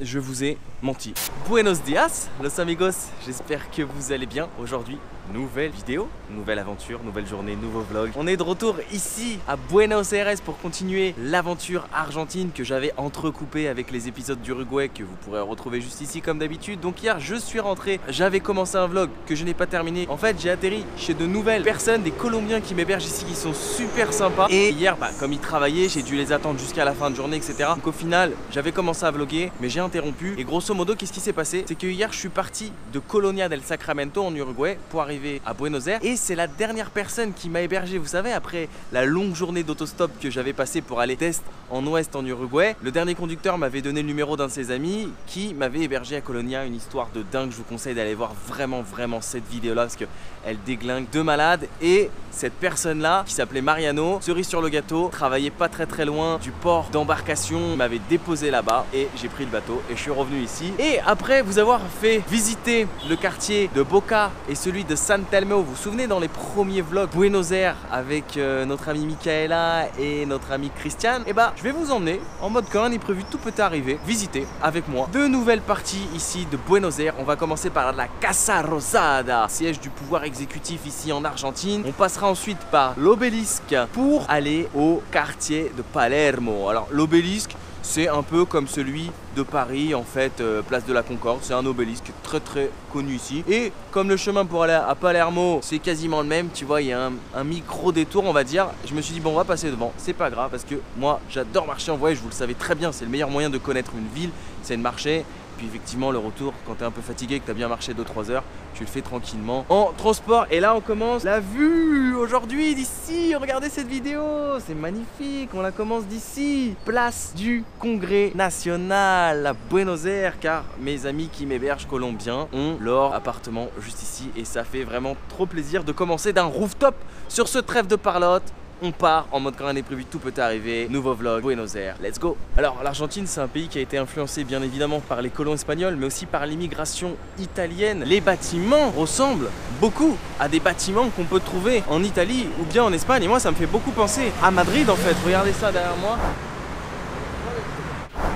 Je vous ai menti. Buenos dias, los amigos, j'espère que vous allez bien. Aujourd'hui, nouvelle vidéo, nouvelle aventure, nouvelle journée, nouveau vlog. On est de retour ici à Buenos Aires pour continuer l'aventure argentine que j'avais entrecoupée avec les épisodes d'Uruguay que vous pourrez retrouver juste ici comme d'habitude. Donc hier, je suis rentré, j'avais commencé un vlog que je n'ai pas terminé. En fait, j'ai atterri chez de nouvelles personnes, des Colombiens qui m'hébergent ici, qui sont super sympas. Et hier, comme ils travaillaient, j'ai dû les attendre jusqu'à la fin de journée, etc. Donc au final, j'avais commencé à vlogger, mais j'ai interrompu. Et grosso modo, qu'est-ce qui s'est passé? C'est que hier, je suis parti de Colonia del Sacramento en Uruguay pour arriver à Buenos Aires. Et c'est la dernière personne qui m'a hébergé, vous savez, après la longue journée d'autostop que j'avais passé pour aller d'est en ouest en Uruguay. Le dernier conducteur m'avait donné le numéro d'un de ses amis qui m'avait hébergé à Colonia. Une histoire de dingue. Je vous conseille d'aller voir vraiment cette vidéo-là parce qu'elle déglingue de malade. Et cette personne-là, qui s'appelait Mariano, cerise sur le gâteau, travaillait pas très loin du port d'embarcation, m'avait déposé là-bas et j'ai pris le bateau et je suis revenu ici. Et après vous avoir fait visiter le quartier de Boca et celui de San Telmo, vous vous souvenez dans les premiers vlogs Buenos Aires avec notre amie Michaela et notre ami Christian, et bah je vais vous emmener en mode quand un imprévu tout peut arriver, visiter avec moi de nouvelles parties ici de Buenos Aires. On va commencer par la Casa Rosada, siège du pouvoir exécutif ici en Argentine. On passera ensuite par l'obélisque pour aller au quartier de Palermo. Alors l'obélisque, c'est un peu comme celui de Paris en fait, place de la Concorde. C'est un obélisque très connu ici. Et comme le chemin pour aller à Palermo c'est quasiment le même, tu vois, il y a un micro détour on va dire. Je me suis dit bon, on va passer devant, c'est pas grave parce que moi j'adore marcher en voyage, vous le savez très bien, c'est le meilleur moyen de connaître une ville, c'est de marcher. Puis effectivement le retour, quand tu es un peu fatigué, que tu as bien marché 2-3 heures, tu le fais tranquillement en transport. Et là on commence la vue aujourd'hui d'ici. Regardez cette vidéo, c'est magnifique. On la commence d'ici, place du Congrès National à Buenos Aires, car mes amis qui m'hébergent colombiens ont leur appartement juste ici. Et ça fait vraiment trop plaisir de commencer d'un rooftop. Sur ce trêve de parlotte, on part en mode quand rien n'est prévu, tout peut arriver. Nouveau vlog, Buenos Aires, let's go. Alors l'Argentine c'est un pays qui a été influencé bien évidemment par les colons espagnols, mais aussi par l'immigration italienne. Les bâtiments ressemblent beaucoup à des bâtiments qu'on peut trouver en Italie ou bien en Espagne. Et moi ça me fait beaucoup penser à Madrid en fait. Regardez ça derrière moi.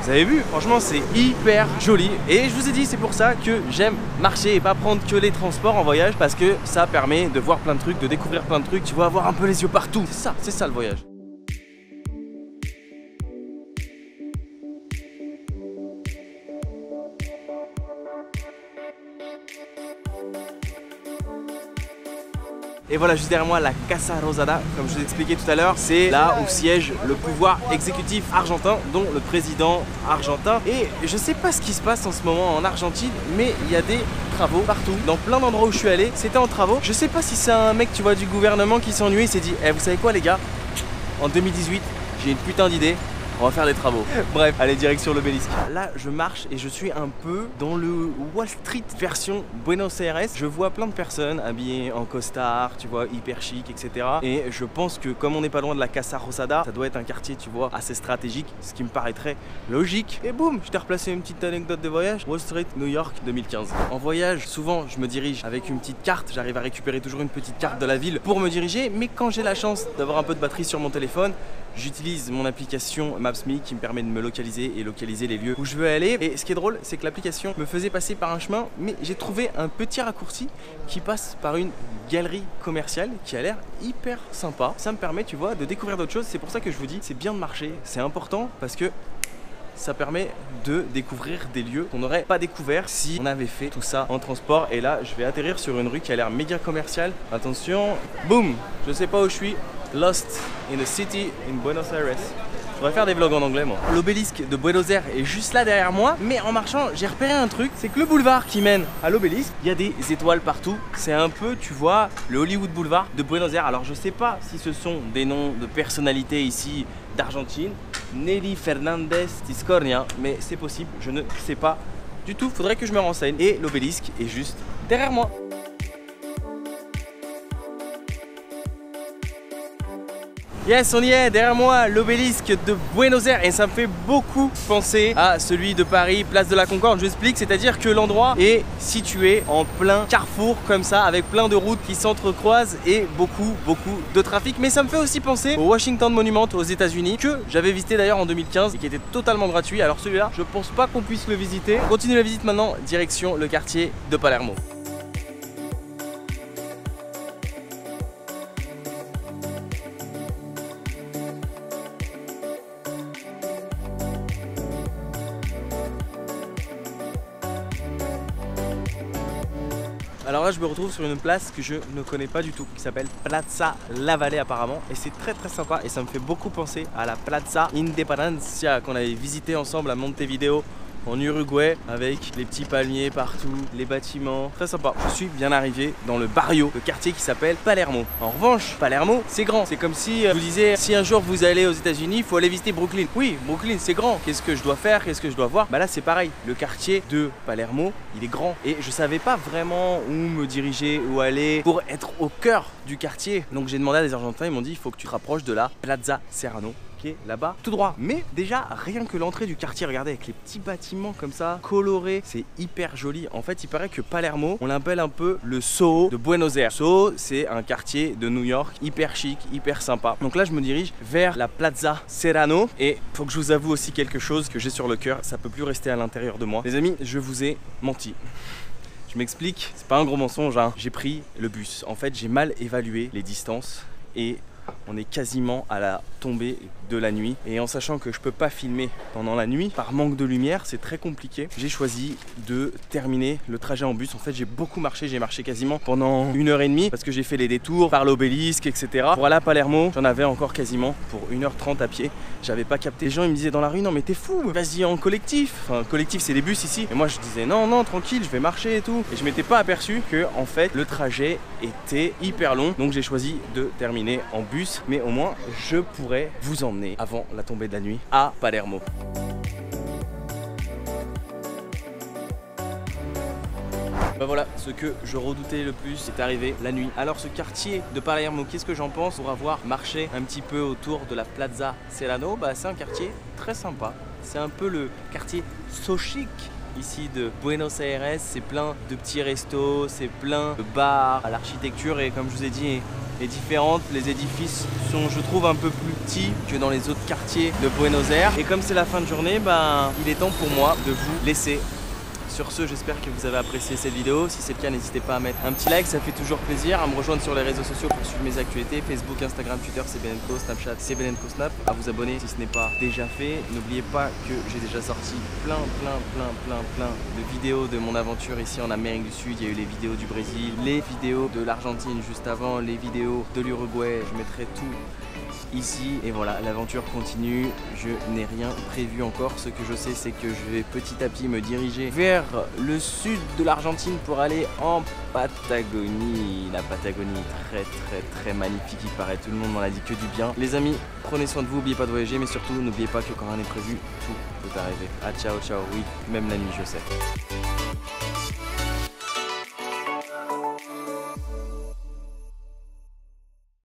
Vous avez vu, franchement c'est hyper joli. Et je vous ai dit, c'est pour ça que j'aime marcher et pas prendre que les transports en voyage, parce que ça permet de voir plein de trucs, de découvrir plein de trucs. Tu vas avoir un peu les yeux partout. C'est ça le voyage. Et voilà, juste derrière moi, la Casa Rosada, comme je vous ai expliqué tout à l'heure, c'est là où siège le pouvoir exécutif argentin, dont le président argentin. Et je sais pas ce qui se passe en ce moment en Argentine, mais il y a des travaux partout. Dans plein d'endroits où je suis allé, c'était en travaux. Je sais pas si c'est un mec, tu vois, du gouvernement qui s'ennuie, il s'est dit, vous savez quoi les gars, en 2018, j'ai une putain d'idée. On va faire des travaux. Bref, allez, direction l'obélisque. Là, je marche et je suis un peu dans le Wall Street version Buenos Aires. Je vois plein de personnes habillées en costard, tu vois, hyper chic, etc. Et je pense que comme on n'est pas loin de la Casa Rosada, ça doit être un quartier, tu vois, assez stratégique, ce qui me paraîtrait logique. Et boum, je t'ai replacé une petite anecdote de voyage. Wall Street, New York, 2015. En voyage, souvent, je me dirige avec une petite carte. J'arrive à récupérer toujours une petite carte de la ville pour me diriger. Mais quand j'ai la chance d'avoir un peu de batterie sur mon téléphone, j'utilise mon application Maps.me qui me permet de me localiser et localiser les lieux où je veux aller. Et ce qui est drôle, c'est que l'application me faisait passer par un chemin, mais j'ai trouvé un petit raccourci qui passe par une galerie commerciale qui a l'air hyper sympa. Ça me permet, tu vois, de découvrir d'autres choses. C'est pour ça que je vous dis, c'est bien de marcher, c'est important parce que ça permet de découvrir des lieux qu'on n'aurait pas découvert si on avait fait tout ça en transport. Et là, je vais atterrir sur une rue qui a l'air méga commerciale. Attention, boum, je sais pas où je suis. Lost in the city in Buenos Aires. Je devrais faire des vlogs en anglais moi. L'obélisque de Buenos Aires est juste là derrière moi, mais en marchant j'ai repéré un truc, c'est que le boulevard qui mène à l'obélisque, il y a des étoiles partout. C'est un peu, tu vois, le Hollywood Boulevard de Buenos Aires. Alors je sais pas si ce sont des noms de personnalités ici d'Argentine, Nelly Fernandez Tiscornia, mais c'est possible, je ne sais pas du tout, faudrait que je me renseigne. Et l'obélisque est juste derrière moi. Yes, on y est, derrière moi, l'obélisque de Buenos Aires. Et ça me fait beaucoup penser à celui de Paris, place de la Concorde. Je vous explique, c'est-à-dire que l'endroit est situé en plein carrefour comme ça, avec plein de routes qui s'entrecroisent et beaucoup de trafic. Mais ça me fait aussi penser au Washington Monument aux États-Unis, que j'avais visité d'ailleurs en 2015 et qui était totalement gratuit. Alors celui-là, je pense pas qu'on puisse le visiter. On continue la visite maintenant, direction le quartier de Palermo. Alors là je me retrouve sur une place que je ne connais pas du tout, qui s'appelle Plaza Lavalle apparemment, et c'est très sympa et ça me fait beaucoup penser à la Plaza Independencia qu'on avait visité ensemble à Montevideo en Uruguay, avec les petits palmiers partout, les bâtiments, très sympa. Je suis bien arrivé dans le barrio, le quartier qui s'appelle Palermo. En revanche, Palermo, c'est grand. C'est comme si je vous disais, si un jour vous allez aux États-Unis, il faut aller visiter Brooklyn. Oui, Brooklyn, c'est grand. Qu'est-ce que je dois faire? Qu'est-ce que je dois voir? Bah là, c'est pareil. Le quartier de Palermo, il est grand. Et je savais pas vraiment où me diriger, où aller pour être au cœur du quartier. Donc j'ai demandé à des Argentins, ils m'ont dit, il faut que tu te rapproches de la Plaza Serrano, là-bas, tout droit. Mais déjà, rien que l'entrée du quartier, regardez, avec les petits bâtiments comme ça, colorés, c'est hyper joli. En fait, il paraît que Palermo, on l'appelle un peu le Soho de Buenos Aires. Soho, c'est un quartier de New York, hyper chic, hyper sympa. Donc là, je me dirige vers la Plaza Serrano. Et faut que je vous avoue aussi quelque chose que j'ai sur le cœur, ça peut plus rester à l'intérieur de moi. Les amis, je vous ai menti. Je m'explique, c'est pas un gros mensonge, hein. J'ai pris le bus. En fait, j'ai mal évalué les distances et on est quasiment à la tombée de la nuit, et en sachant que je peux pas filmer pendant la nuit par manque de lumière, c'est très compliqué. J'ai choisi de terminer le trajet en bus. En fait, j'ai beaucoup marché, j'ai marché quasiment pendant 1h30 parce que j'ai fait les détours par l'obélisque, etc. Pour aller à Palermo, j'en avais encore quasiment pour 1h30 à pied. J'avais pas capté. Les gens ils me disaient dans la rue, non mais t'es fou, vas-y en collectif. Enfin, collectif c'est les bus ici. Et moi je disais non tranquille, je vais marcher et tout. Et je m'étais pas aperçu que en fait le trajet était hyper long. Donc j'ai choisi de terminer en bus, mais au moins je pourrais vous emmener avant la tombée de la nuit à Palermo. Bah voilà, ce que je redoutais le plus est arrivé la nuit. Alors ce quartier de Palermo, qu'est-ce que j'en pense pour avoir marché un petit peu autour de la Plaza Serrano? Bah c'est un quartier très sympa. C'est un peu le quartier so chic ici de Buenos Aires. C'est plein de petits restos, c'est plein de bars. L'architecture est, comme je vous ai dit, est différente. Les édifices sont, je trouve, un peu plus petits que dans les autres quartiers de Buenos Aires. Et comme c'est la fin de journée, bah, il est temps pour moi de vous laisser. Sur ce, j'espère que vous avez apprécié cette vidéo. Si c'est le cas, n'hésitez pas à mettre un petit like, ça fait toujours plaisir. À me rejoindre sur les réseaux sociaux pour suivre mes actualités. Facebook, Instagram, Twitter, c'est Benenco, Snapchat, c'est Benenco Snap. À vous abonner si ce n'est pas déjà fait. N'oubliez pas que j'ai déjà sorti plein de vidéos de mon aventure ici en Amérique du Sud. Il y a eu les vidéos du Brésil, les vidéos de l'Argentine juste avant, les vidéos de l'Uruguay. Je mettrai tout ici et voilà, l'aventure continue. Je n'ai rien prévu encore. Ce que je sais, c'est que je vais petit à petit me diriger vers le sud de l'Argentine pour aller en Patagonie. La Patagonie, très magnifique, il paraît. Tout le monde m'en a dit que du bien. Les amis, prenez soin de vous, n'oubliez pas de voyager, mais surtout n'oubliez pas que quand rien n'est prévu, tout peut arriver. Ah ciao, oui, même la nuit, je sais.